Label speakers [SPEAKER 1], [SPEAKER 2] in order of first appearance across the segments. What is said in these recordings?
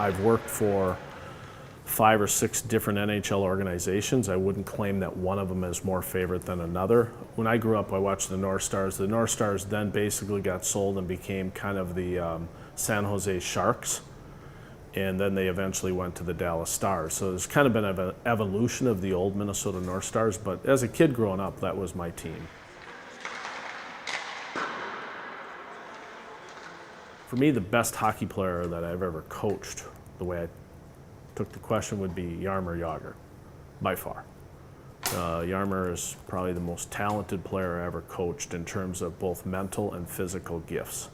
[SPEAKER 1] I've worked for 5 or 6 different NHL organizations. I wouldn't claim that one of them is more favorite than another. When I grew up, I watched the North Stars. The North Stars then basically got sold and became kind of the San Jose Sharks, and then they eventually went to the Dallas Stars. So there's kind of been an evolution of the old Minnesota North Stars, but as a kid growing up, that was my team. For me, the best hockey player that I've ever coached, the way I took the question, would be Jaromir Jagr, by far. Jaromir is probably the most talented player I ever coached in terms of both mental and physical gifts.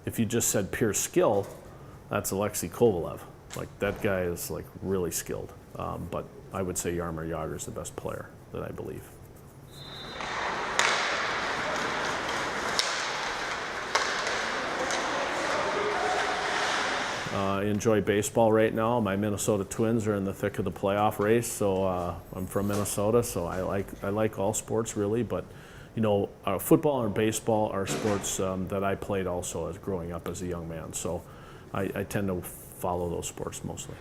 [SPEAKER 1] If you just said pure skill, that's Alexei Kovalev. Like, that guy is like really skilled. But I would say Jaromir Jagr is the best player that I believe. I enjoy baseball right now. My Minnesota Twins are in the thick of the playoff race, so I'm from Minnesota, so I like all sports really. But you know, football and baseball are sports that I played also as growing up as a young man. So I tend to follow those sports mostly.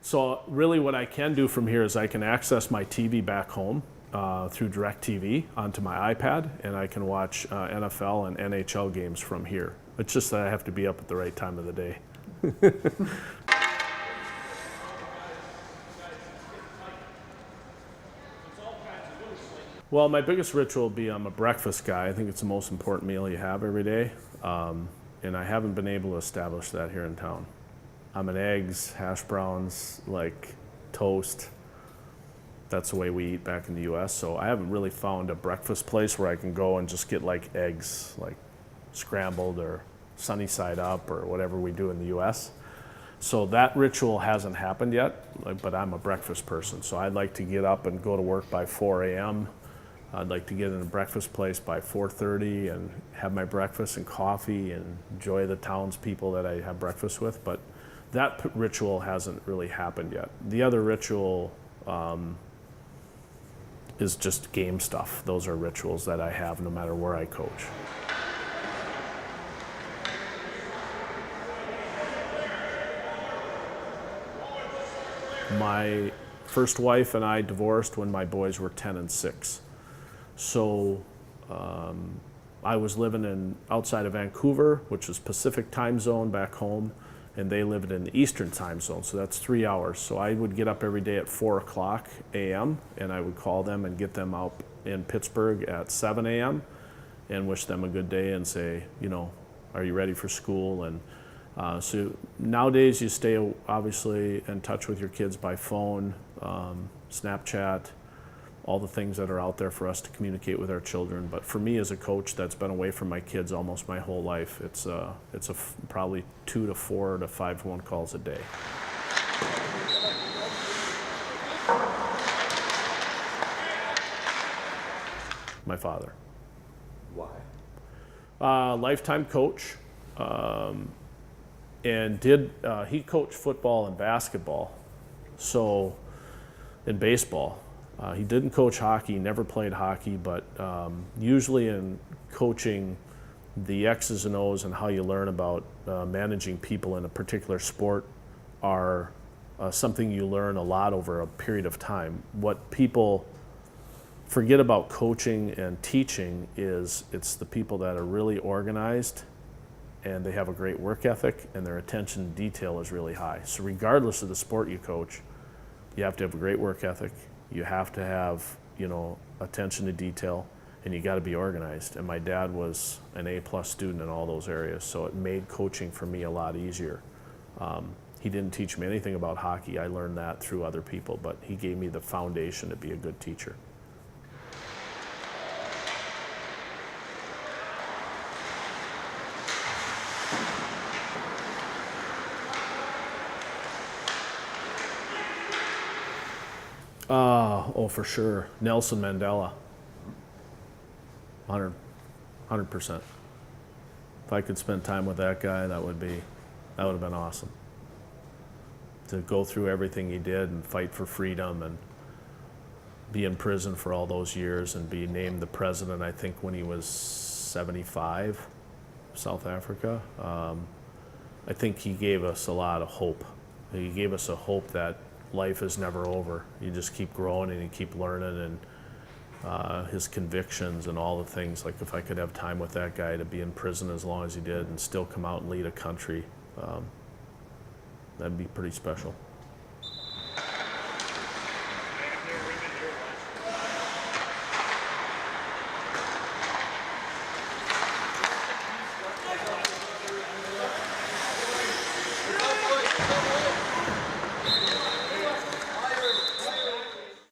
[SPEAKER 1] So really what I can do from here is I can access my TV back home through DirecTV onto my iPad, and I can watch NFL and NHL games from here. It's just that I have to be up at the right time of the day. Well, my biggest ritual would be I'm a breakfast guy. I think it's the most important meal you have every day, and I haven't been able to establish that here in town. I'm an eggs, hash browns, like toast. That's the way we eat back in the U.S. So I haven't really found a breakfast place where I can go and just get like eggs, like scrambled or sunny side up or whatever we do in the U.S. So that ritual hasn't happened yet, but I'm a breakfast person. So I'd like to get up and go to work by 4 a.m. I'd like to get in a breakfast place by 4:30 and have my breakfast and coffee and enjoy the townspeople that I have breakfast with. But that ritual hasn't really happened yet. The other ritual is just game stuff. Those are rituals that I have no matter where I coach. My first wife and I divorced when my boys were 10 and 6. So I was living outside of Vancouver, which is Pacific time zone back home, and they lived in the Eastern time zone, so that's 3 hours. So I would get up every day at 4 o'clock a.m. and I would call them and get them out in Pittsburgh at 7 a.m. and wish them a good day and say, you know, are you ready for school? And so nowadays you stay obviously in touch with your kids by phone, Snapchat, all the things that are out there for us to communicate with our children. But for me as a coach that's been away from my kids almost my whole life, it's probably 2 to 4 to 5 phone calls a day. My father.
[SPEAKER 2] Why?
[SPEAKER 1] Lifetime coach, and he coached football and basketball, so in baseball. He didn't coach hockey, never played hockey, but usually in coaching, the X's and O's and how you learn about managing people in a particular sport are something you learn a lot over a period of time. What people forget about coaching and teaching is it's the people that are really organized and they have a great work ethic and their attention to detail is really high. So regardless of the sport you coach, you have to have a great work ethic. You have to have, you know, attention to detail, and you got to be organized. And my dad was an A+ student in all those areas, so it made coaching for me a lot easier. He didn't teach me anything about hockey. I learned that through other people, but he gave me the foundation to be a good teacher. Oh, for sure. Nelson Mandela. 100%. If I could spend time with that guy, that would have been awesome. To go through everything he did and fight for freedom, and be in prison for all those years and be named the president, I think, when he was 75, South Africa. I think he gave us a lot of hope. He gave us a hope that life is never over. You just keep growing and you keep learning, and his convictions and all the things, like if I could have time with that guy to be in prison as long as he did and still come out and lead a country, that'd be pretty special.